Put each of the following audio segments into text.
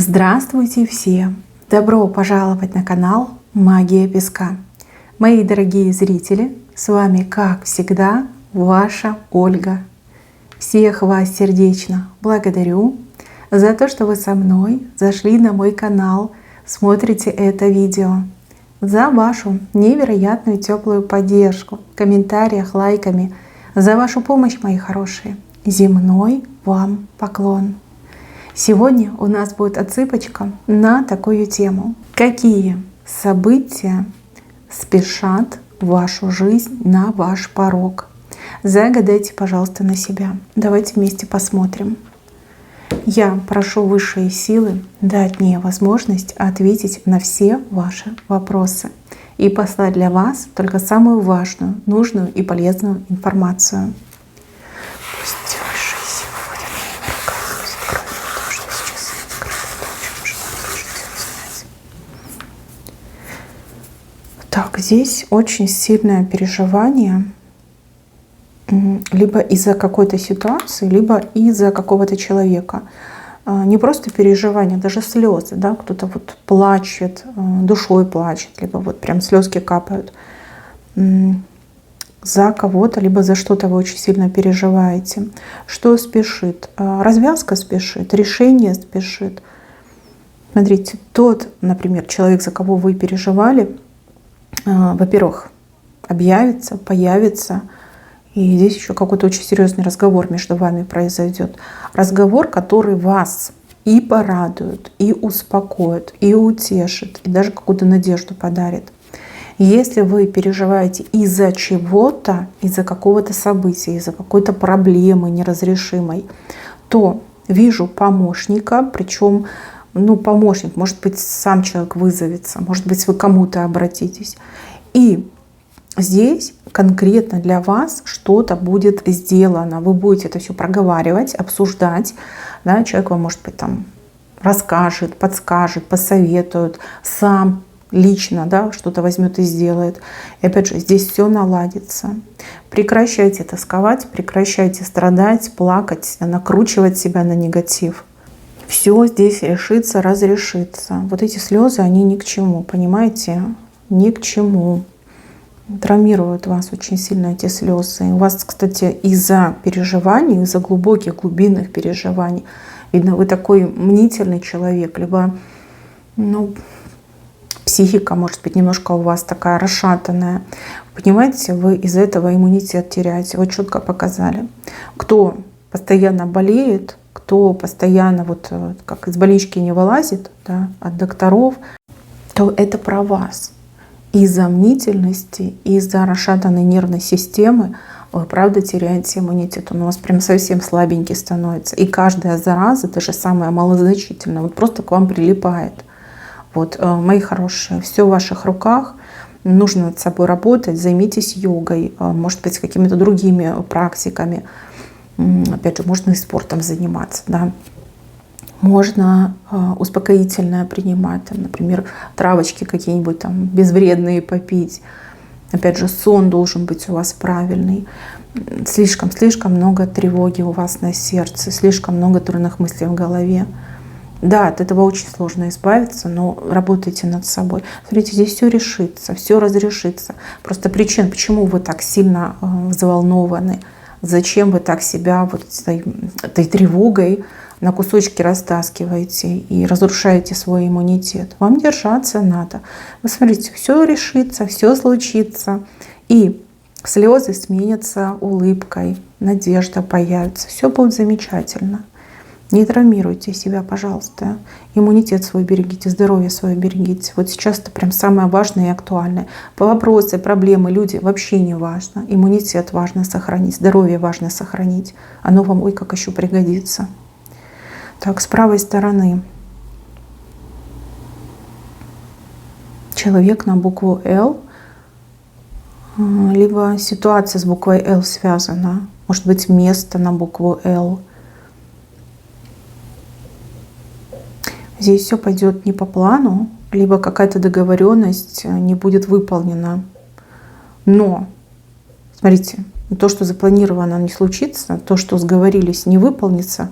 Здравствуйте все! Добро пожаловать на канал Магия Песка. Мои дорогие зрители, с вами, как всегда, ваша Ольга. Всех вас сердечно благодарю за то, что вы со мной зашли на мой канал, смотрите это видео, за вашу невероятную теплую поддержку в комментариях, лайками, за вашу помощь, мои хорошие. Земной вам поклон! Сегодня у нас будет отсыпочка на такую тему. Какие события спешат в вашу жизнь, на ваш порог? Загадайте, пожалуйста, на себя. Давайте вместе посмотрим. Я прошу высшие силы дать мне возможность ответить на все ваши вопросы и послать для вас только самую важную, нужную и полезную информацию. Пусть высшие силы вводят моими руками, закроют то, что сейчас скрыто, то, о чем желаю знать. Так, здесь очень сильное переживание, либо из-за какой-то ситуации, либо из-за какого-то человека. Не просто переживание, даже слезы, да, кто-то вот плачет, душой плачет, либо вот прям слезки капают за кого-то, либо за что-то вы очень сильно переживаете. Что спешит? Развязка спешит, решение спешит. Смотрите, тот, например, человек, за кого вы переживали, во-первых, объявится, появится. И здесь еще какой-то очень серьезный разговор между вами произойдет. Разговор, который вас и порадует, и успокоит, и утешит, и даже какую-то надежду подарит. Если вы переживаете из-за чего-то, из-за какого-то события, из-за какой-то проблемы неразрешимой, то вижу помощника, причем помощник, может быть, сам человек вызовется, может быть, вы к кому-то обратитесь. И здесь конкретно для вас что-то будет сделано. Вы будете это все проговаривать, обсуждать. Да? Человек вам, может быть, там расскажет, подскажет, посоветует, сам лично, да, что-то возьмет и сделает. И опять же, здесь все наладится. Прекращайте тосковать, прекращайте страдать, плакать, накручивать себя на негатив. Все здесь решится, разрешится. Вот эти слезы, они ни к чему, понимаете? Ни к чему. Травмируют вас очень сильно эти слезы. У вас, кстати, из-за переживаний, из-за глубоких, глубинных переживаний, видно, вы такой мнительный человек, либо психика, может быть, немножко у вас такая расшатанная. Понимаете, вы из-за этого иммунитет теряете. Вот четко показали. Кто постоянно болеет, кто постоянно как из больнички не вылазит, да, от докторов, то это про вас. Из-за мнительности, из-за расшатанной нервной системы вы, правда, теряете иммунитет. Он у вас прям совсем слабенький становится. И каждая зараза, даже самая малозначительная, вот просто к вам прилипает. Вот, мои хорошие, все в ваших руках. Нужно над собой работать. Займитесь йогой, может быть, какими-то другими практиками. Опять же, можно и спортом заниматься. Да. Можно успокоительное принимать, там, например, травочки какие-нибудь там безвредные попить. Опять же, сон должен быть у вас правильный. Слишком много тревоги у вас на сердце, слишком много дурных мыслей в голове. Да, от этого очень сложно избавиться, но работайте над собой. Смотрите, здесь все решится, все разрешится. Просто причин, почему вы так сильно взволнованы, зачем вы так себя этой тревогой на кусочки растаскиваете и разрушаете свой иммунитет. Вам держаться надо. Вы смотрите, все решится, все случится. И слезы сменятся улыбкой, надежда появится. Все будет замечательно. Не травмируйте себя, пожалуйста. Иммунитет свой берегите, здоровье свое берегите. Вот сейчас это прям самое важное и актуальное. По вопросы, проблемы, люди вообще не важно. Иммунитет важно сохранить, здоровье важно сохранить. Оно вам ой как еще пригодится. Так, с правой стороны человек на букву «Л», либо ситуация с буквой «Л» связана, может быть, место на букву «Л». Здесь все пойдет не по плану, либо какая-то договоренность не будет выполнена. Но, смотрите, то, что запланировано, не случится, то, что сговорились, не выполнится,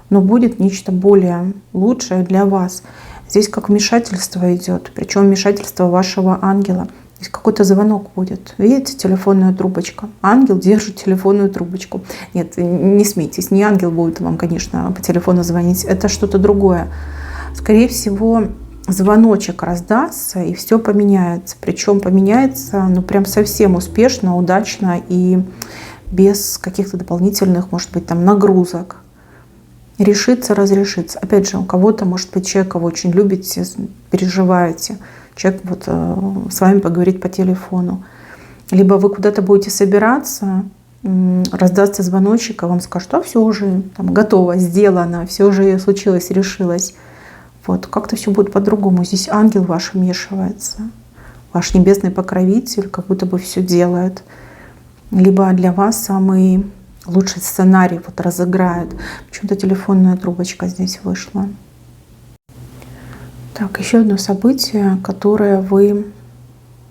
но будет нечто более лучшее для вас. Здесь как вмешательство идет, причем вмешательство вашего ангела. Здесь какой-то звонок будет. Видите, телефонная трубочка. Ангел держит телефонную трубочку. Нет, не смейтесь, не ангел будет вам, конечно, по телефону звонить. Это что-то другое. Скорее всего, звоночек раздастся, и все поменяется. Причем поменяется, ну, прям совсем успешно, удачно и без каких-то дополнительных, может быть, там нагрузок. Решится, разрешится. Опять же, у кого-то, может быть, человека вы очень любите, переживаете. Человек вот с вами поговорит по телефону. Либо вы куда-то будете собираться, раздастся звоночек, а вам скажут, а все уже там, готово, сделано, все уже случилось, решилось. Вот, как-то все будет по-другому. Здесь ангел ваш вмешивается. Ваш небесный покровитель как будто бы все делает. Либо для вас самый лучший сценарий вот разыграет. Почему-то телефонная трубочка здесь вышла. Так, еще одно событие, которое вы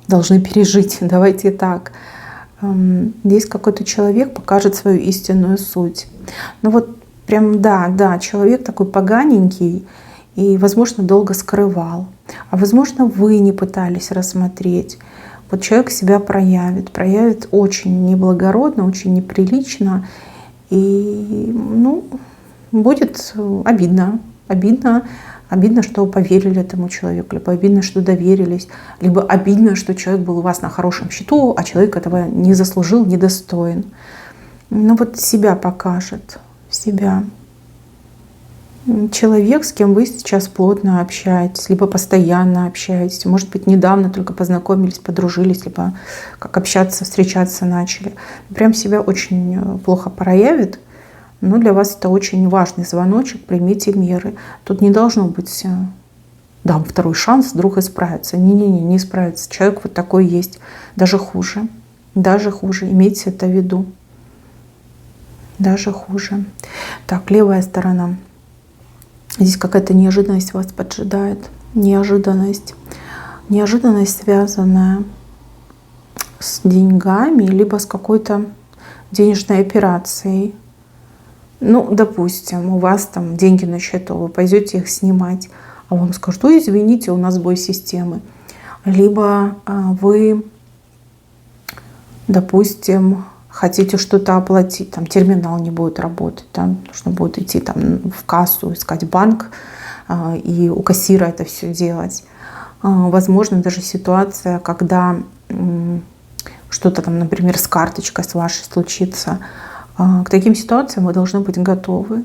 должны пережить. Давайте так. Здесь какой-то человек покажет свою истинную суть. Ну вот прям да, человек такой поганенький и, возможно, долго скрывал. А возможно, вы не пытались рассмотреть. Вот человек себя проявит очень неблагородно, очень неприлично. И, ну, будет обидно. Обидно, что поверили этому человеку, либо обидно, что доверились, либо обидно, что человек был у вас на хорошем счету, а человек этого не заслужил, недостоин. Ну вот себя покажет, себя. Человек, с кем вы сейчас плотно общаетесь, либо постоянно общаетесь, может быть, недавно только познакомились, подружились, либо как общаться, встречаться начали. Прям себя очень плохо проявит. Но для вас это очень важный звоночек, примите меры. Тут не должно быть дам второй шанс, вдруг исправиться. Не исправится. Человек вот такой есть. Даже хуже. Имейте это в виду. Даже хуже. Так, левая сторона. Здесь какая-то неожиданность вас поджидает. Неожиданность, связанная с деньгами, либо с какой-то денежной операцией. Ну, допустим, у вас там деньги на счету, вы пойдете их снимать, а вам скажут, ой, извините, у нас сбой системы. Либо вы, допустим, хотите что-то оплатить, там терминал не будет работать, там нужно будет идти там в кассу, искать банк и у кассира это все делать. Возможно, даже ситуация, когда что-то там, например, с карточкой с вашей случится. К таким ситуациям вы должны быть готовы.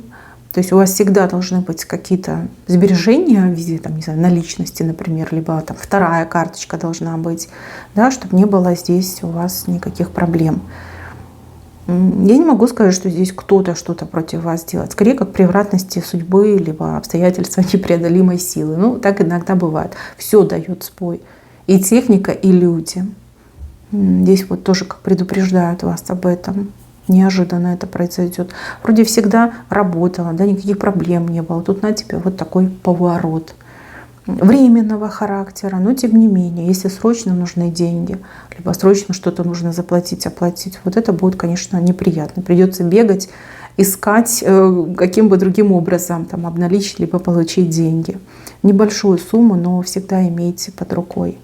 То есть у вас всегда должны быть какие-то сбережения в виде там, не знаю, наличности, например, либо там вторая карточка должна быть, да, чтобы не было здесь у вас никаких проблем. Я не могу сказать, что здесь кто-то что-то против вас делает. Скорее, как превратности судьбы, либо обстоятельства непреодолимой силы. Ну, так иногда бывает. Все дает сбой. И техника, и люди. Здесь вот тоже как предупреждают вас об этом. Неожиданно это произойдет. Вроде всегда работало, да, никаких проблем не было. Тут на тебе вот такой поворот. Временного характера, но тем не менее, если срочно нужны деньги, либо срочно что-то нужно заплатить, оплатить, вот это будет, конечно, неприятно. Придется бегать, искать каким бы другим образом там, обналичить, либо получить деньги. Небольшую сумму, но всегда имейте под рукой.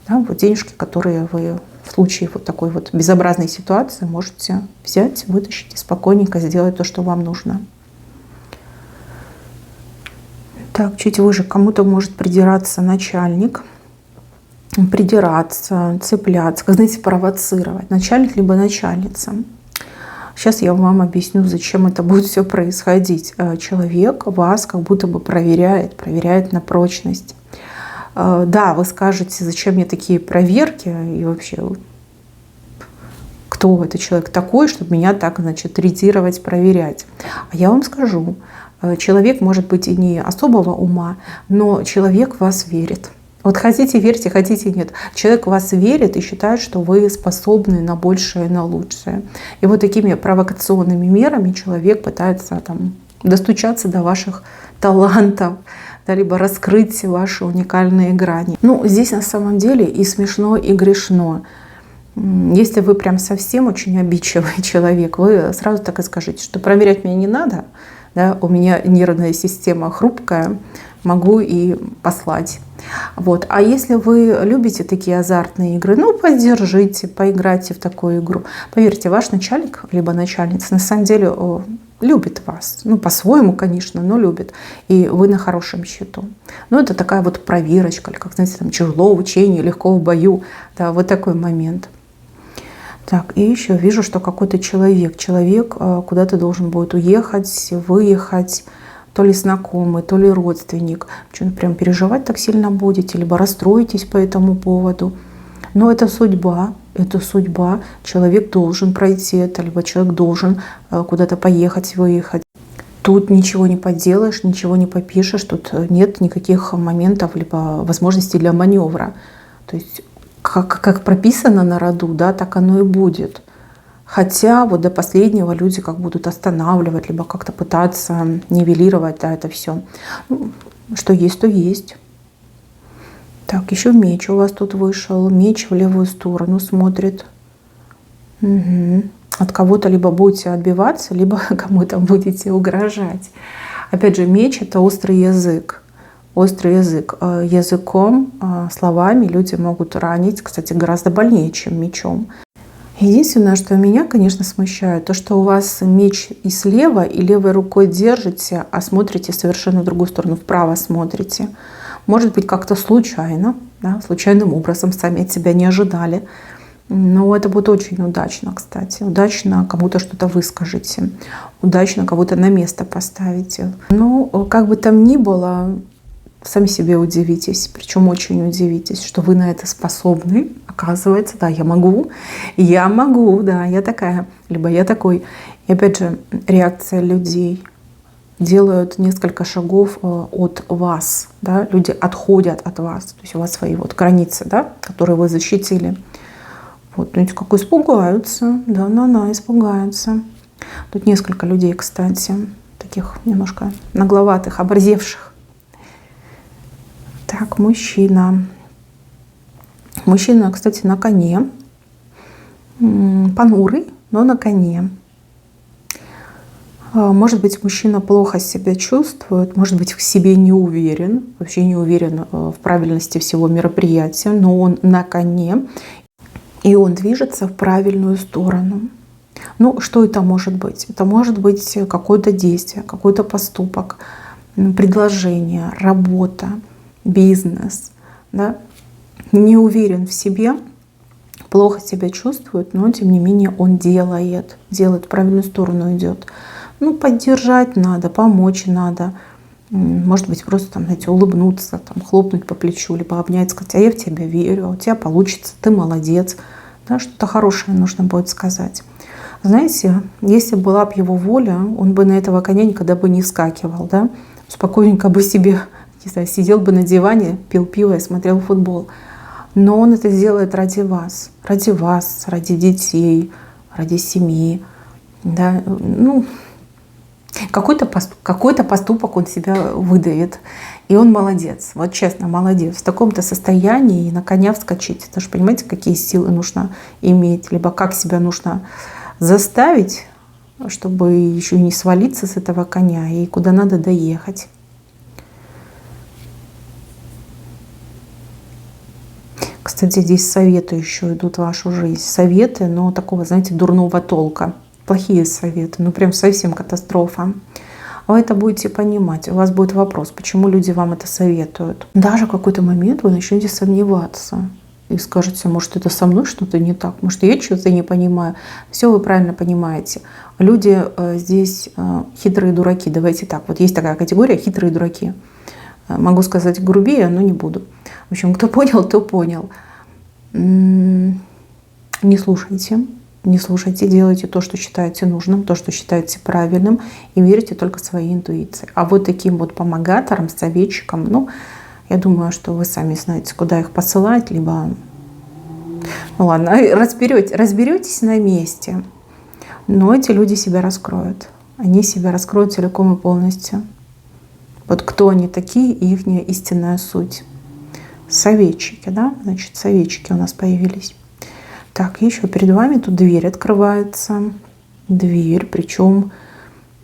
Да, вот денежки, которые вы в случае вот такой вот безобразной ситуации можете взять, вытащить и спокойненько сделать то, что вам нужно. Так, чуть выше кому-то может придираться начальник, придираться, цепляться, как, знаете, провоцировать. Начальник либо начальница. Сейчас я вам объясню, зачем это будет все происходить. Человек вас как будто бы проверяет на прочность. Да, вы скажете, зачем мне такие проверки и вообще, кто этот человек такой, чтобы меня так, значит, третировать, проверять. А я вам скажу, человек может быть и не особого ума, но человек в вас верит. Вот хотите верьте, хотите нет. Человек в вас верит и считает, что вы способны на большее, на лучшее. И вот такими провокационными мерами человек пытается там достучаться до ваших талантов, да, либо раскрыть ваши уникальные грани. Ну, здесь на самом деле и смешно, и грешно. Если вы прям совсем очень обидчивый человек, вы сразу так и скажите, что проверять меня не надо, да, у меня нервная система хрупкая, могу и послать. Вот. А если вы любите такие азартные игры, ну, поддержите, поиграйте в такую игру. Поверьте, ваш начальник, либо начальница, на самом деле любит вас. Ну, по-своему, конечно, но любит. И вы на хорошем счету. Ну, это такая вот проверочка, или, как, знаете, там, тяжело в учении, легко в бою. Да, вот такой момент. Так, и еще вижу, что какой-то человек куда-то должен будет уехать, выехать, то ли знакомый, то ли родственник. Почему прям переживать так сильно будете, либо расстроитесь по этому поводу. Но это судьба, Человек должен пройти это, либо человек должен куда-то поехать, выехать. Тут ничего не поделаешь, ничего не попишешь, тут нет никаких моментов, либо возможностей для маневра. То есть как прописано на роду, да, так оно и будет. Хотя вот до последнего люди как будут останавливать, либо как-то пытаться нивелировать, да, это все. Ну, что есть, то есть. Так, еще меч у вас тут вышел. Меч в левую сторону смотрит. Угу. От кого-то либо будете отбиваться, либо кому-то будете угрожать. Опять же, меч — это острый язык. Острый язык. Языком, словами люди могут ранить, кстати, гораздо больнее, чем мечом. Единственное, что меня, конечно, смущает, то, что у вас меч и слева, и левой рукой держите, а смотрите совершенно в другую сторону, вправо смотрите. Может быть, как-то случайно, да, случайным образом, сами от себя не ожидали. Но это будет очень удачно, кстати. Удачно кому-то что-то выскажете, удачно кого-то на место поставите. Ну, как бы там ни было, сами себе удивитесь, причем очень удивитесь, что вы на это способны. Оказывается, да, я могу, да, я такая, либо я такой. И опять же, реакция людей. Делают несколько шагов от вас, да, люди отходят от вас, то есть у вас свои вот границы, да, которые вы защитили. Вот, видите, как испугаются, да, испугаются. Тут несколько людей, кстати, таких немножко нагловатых, оборзевших. Так, мужчина. Мужчина, кстати, на коне. Понурый, но на коне. Может быть, мужчина плохо себя чувствует, может быть, в себе не уверен, вообще не уверен в правильности всего мероприятия, но он на коне, и он движется в правильную сторону. Ну, что это может быть? Это может быть какое-то действие, какой-то поступок, предложение, работа, бизнес. Да? Не уверен в себе, плохо себя чувствует, но тем не менее он делает в правильную сторону, идет. Ну, поддержать надо, помочь надо. Может быть, просто там, знаете, улыбнуться, там, хлопнуть по плечу, либо обнять, сказать: а я в тебя верю, у тебя получится, ты молодец. Да, что-то хорошее нужно будет сказать. Знаете, если была бы его воля, он бы на этого коня никогда бы не вскакивал, да? Спокойненько бы себе, не знаю, сидел бы на диване, пил пиво и смотрел футбол. Но он это делает ради вас, ради детей, ради семьи. Да? Ну, какой-то поступок он себя выдавит. И он молодец, вот честно, молодец. В таком-то состоянии и на коня вскочить. Это же, понимаете, какие силы нужно иметь, либо как себя нужно заставить, чтобы еще и не свалиться с этого коня и куда надо доехать. Кстати, здесь советы еще идут в вашу жизнь. Советы, но такого, знаете, дурного толка. Плохие советы, ну прям совсем катастрофа. Вы это будете понимать. У вас будет вопрос, почему люди вам это советуют. Даже в какой-то момент вы начнете сомневаться. И скажете: может, это со мной что-то не так? Может, я что-то не понимаю? Все вы правильно понимаете. Люди здесь хитрые дураки. Давайте так. Вот есть такая категория — хитрые дураки. Могу сказать грубее, но не буду. В общем, кто понял, то понял. Не слушайте. Не слушайте, делайте то, что считаете нужным, то, что считаете правильным, и верьте только своей интуиции. А вот таким вот помогаторам, советчикам, ну, я думаю, что вы сами знаете, куда их посылать, либо... Ну ладно, разберетесь на месте. Но эти люди себя раскроют. Они себя раскроют целиком и полностью. Вот кто они такие и их истинная суть. Советчики, да? Значит, советчики у нас появились. Так, еще перед вами тут дверь открывается. Дверь, причем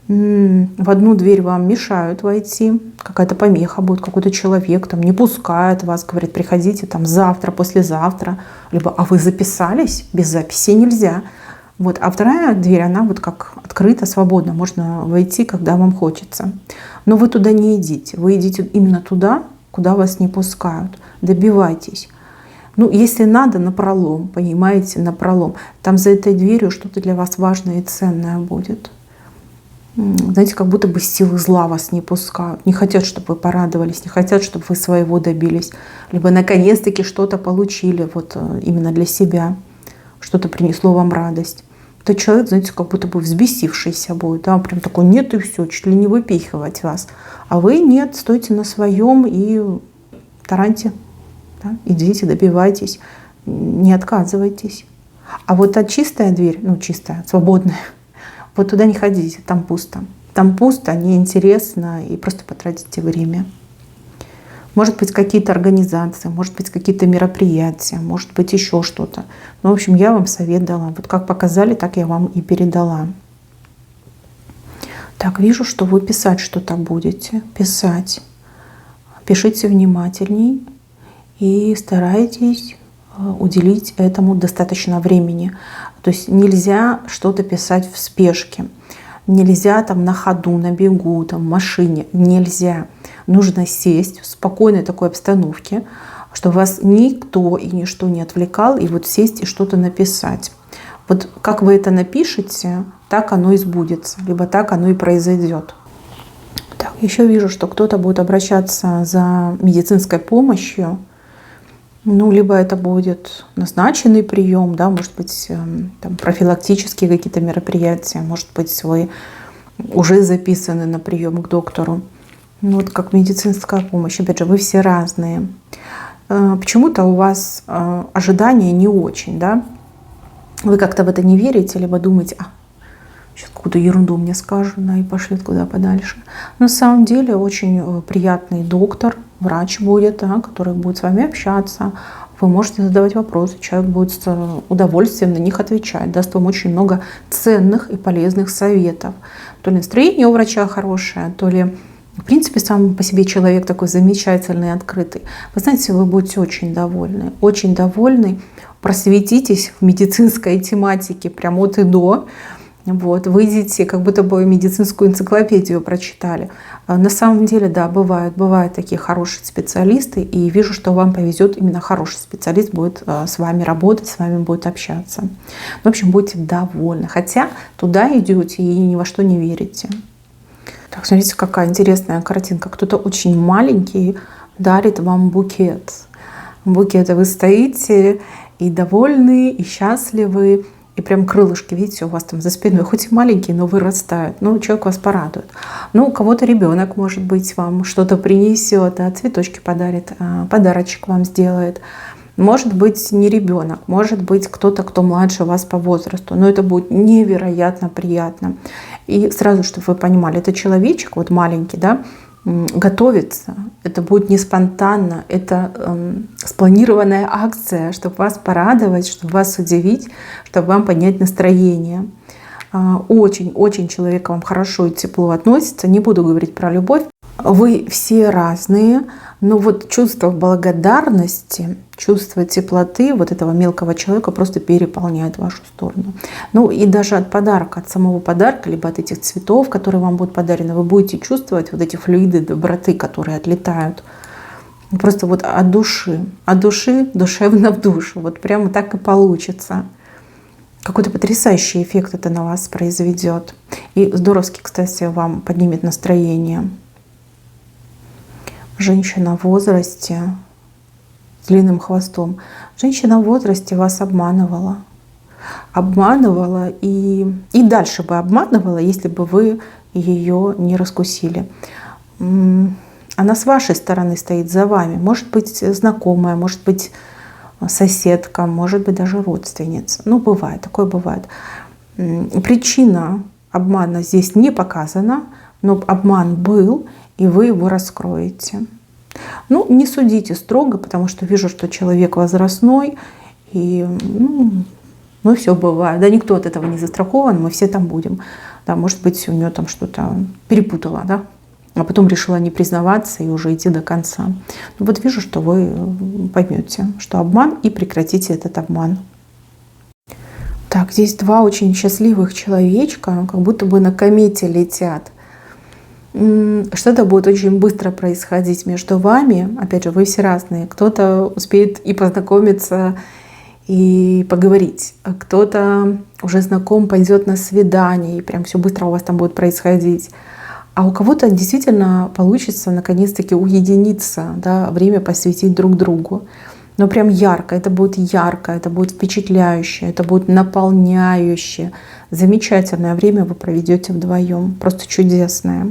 В одну дверь вам мешают войти, какая-то помеха будет, какой-то человек там не пускает вас, говорит, приходите там завтра, послезавтра, либо а вы записались, без записи нельзя. Вот. А вторая дверь, она вот как открыта, свободна, можно войти, когда вам хочется. Но вы туда не идите, вы идите именно туда, куда вас не пускают. Добивайтесь. Ну, если надо, напролом, понимаете, напролом. Там за этой дверью что-то для вас важное и ценное будет. Знаете, как будто бы силы зла вас не пускают. Не хотят, чтобы вы порадовались, не хотят, чтобы вы своего добились. Либо наконец-таки что-то получили вот именно для себя. Что-то принесло вам радость. Этот человек, знаете, как будто бы взбесившийся будет. Да? Прям такой нет и все, чуть ли не выпихивать вас. А вы нет, стойте на своем и тараньте. Да? Идите, добивайтесь, не отказывайтесь. А вот та чистая дверь, ну чистая, свободная, вот туда не ходите, там пусто. Там пусто, неинтересно и просто потратите время. Может быть, какие-то организации, может быть, какие-то мероприятия, может быть, еще что-то. Ну, в общем, я вам совет дала. Вот как показали, так я вам и передала. Так, вижу, что вы писать что-то будете. Писать. Пишите внимательней и старайтесь уделить этому достаточно времени. То есть нельзя что-то писать в спешке. Нельзя там на ходу, на бегу, там, в машине. Нельзя. Нужно сесть в спокойной такой обстановке, чтобы вас никто и ничто не отвлекал, и вот сесть и что-то написать. Вот как вы это напишете, так оно и сбудется, либо так оно и произойдет. Так, еще вижу, что кто-то будет обращаться за медицинской помощью. Ну, либо это будет назначенный прием, да, может быть, там, профилактические какие-то мероприятия, может быть, вы уже записаны на прием к доктору. Ну, вот как медицинская помощь, опять же, вы все разные. Почему-то у вас ожидания не очень, да? Вы как-то в это не верите, либо думаете, сейчас какую-то ерунду мне скажут, да, и пошлют куда подальше. На самом деле очень приятный доктор, врач будет, да, который будет с вами общаться. Вы можете задавать вопросы, человек будет с удовольствием на них отвечать, даст вам очень много ценных и полезных советов. То ли настроение у врача хорошее, то ли, в принципе, сам по себе человек такой замечательный, открытый. Вы знаете, вы будете очень довольны, очень довольны. Просветитесь в медицинской тематике прям от и до. Вот, выйдете, как будто бы медицинскую энциклопедию прочитали. На самом деле, да, бывают такие хорошие специалисты, и вижу, что вам повезет, именно хороший специалист будет с вами работать, с вами будет общаться. В общем, будьте довольны, хотя туда идете и ни во что не верите. Так, смотрите, какая интересная картинка. Кто-то очень маленький дарит вам букет. Букет, вы стоите и довольны, и счастливы. И прям крылышки, видите, у вас там за спиной, хоть и маленькие, но вырастают. Ну, человек вас порадует. Ну, у кого-то ребенок, может быть, вам что-то принесет, да, цветочки подарит, подарочек вам сделает. Может быть, не ребенок, может быть, кто-то, кто младше вас по возрасту. Но это будет невероятно приятно. И сразу, чтобы вы понимали, это человечек, вот маленький, да, готовится. Это будет не спонтанно, это спланированная акция, чтобы вас порадовать, чтобы вас удивить, чтобы вам поднять настроение. Очень-очень человек к вам хорошо и тепло относится. Не буду говорить про любовь. Вы все разные, но вот чувство благодарности, чувство теплоты вот этого мелкого человека просто переполняет вашу сторону. Ну и даже от подарка, от самого подарка, либо от этих цветов, которые вам будут подарены, вы будете чувствовать вот эти флюиды доброты, которые отлетают. Просто вот от души, душевно в душу. Вот прямо так и получится. Какой-то потрясающий эффект это на вас произведет. И здоровски, кстати, вам поднимет настроение. Женщина в возрасте с длинным хвостом. Женщина в возрасте вас обманывала. Обманывала и дальше бы обманывала, если бы вы ее не раскусили. Она с вашей стороны стоит за вами. Может быть, знакомая, может быть, соседка, может быть, даже родственница. Ну, бывает, такое бывает. Причина обмана здесь не показана, но обман был, и вы его раскроете. Ну, не судите строго, потому что вижу, что человек возрастной, и ну все бывает. Да, никто от этого не застрахован, мы все там будем. Да, может быть, у нее там что-то перепутала, да, а потом решила не признаваться и уже идти до конца. Ну, вот вижу, что вы поймете, что обман, и прекратите этот обман. Так, здесь два очень счастливых человечка, как будто бы на комете летят. Что-то будет очень быстро происходить между вами. Опять же, вы все разные. Кто-то успеет и познакомиться, и поговорить. А кто-то уже знаком, пойдет на свидание, и прям все быстро у вас там будет происходить. А у кого-то действительно получится наконец-таки уединиться, да, время посвятить друг другу. Но прям ярко, это будет впечатляюще, это будет наполняюще. Замечательное время вы проведете вдвоем, просто чудесное.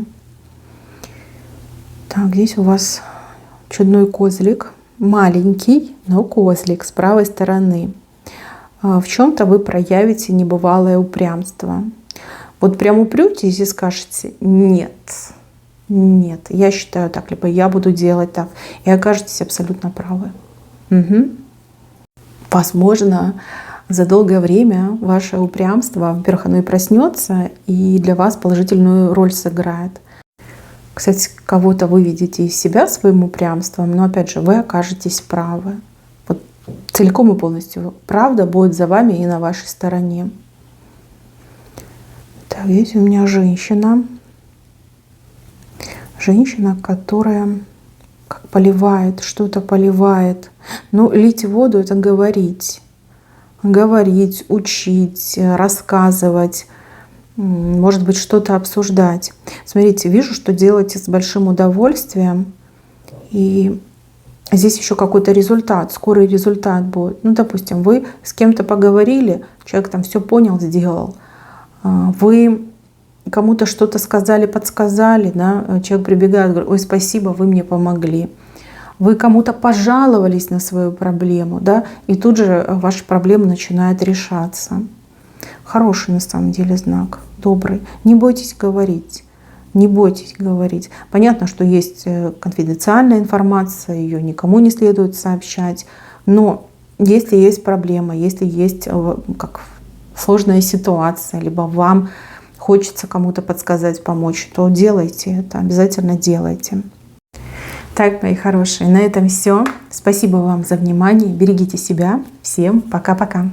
Так, здесь у вас чудной козлик, маленький, но козлик с правой стороны. В чем-то вы проявите небывалое упрямство. Вот прям упретесь и скажете: нет, нет, я считаю так, либо я буду делать так, и окажетесь абсолютно правы. Угу. Возможно, за долгое время ваше упрямство, во-первых, оно и проснется, и для вас положительную роль сыграет. Кстати, кого-то вы видите из себя своим упрямством, но опять же, вы окажетесь правы. Вот целиком и полностью правда будет за вами и на вашей стороне. Так, здесь у меня женщина. Женщина, которая как поливает, что-то поливает. Ну, лить воду — это говорить. Говорить, учить, рассказывать. Может быть, что-то обсуждать. Смотрите, вижу, что делаете с большим удовольствием. И здесь еще какой-то результат, скорый результат будет. Ну, допустим, вы с кем-то поговорили, человек там все понял, сделал. Вы кому-то что-то сказали, подсказали, да? Человек прибегает, говорит: ой, спасибо, вы мне помогли. Вы кому-то пожаловались на свою проблему, да? И тут же ваша проблема начинает решаться. Хороший на самом деле знак, добрый. Не бойтесь говорить. Не бойтесь говорить. Понятно, что есть конфиденциальная информация, ее никому не следует сообщать. Но если есть проблема, если есть как сложная ситуация, либо вам хочется кому-то подсказать, помочь, то делайте это, обязательно делайте. Так, мои хорошие, на этом все. Спасибо вам за внимание. Берегите себя. Всем пока-пока.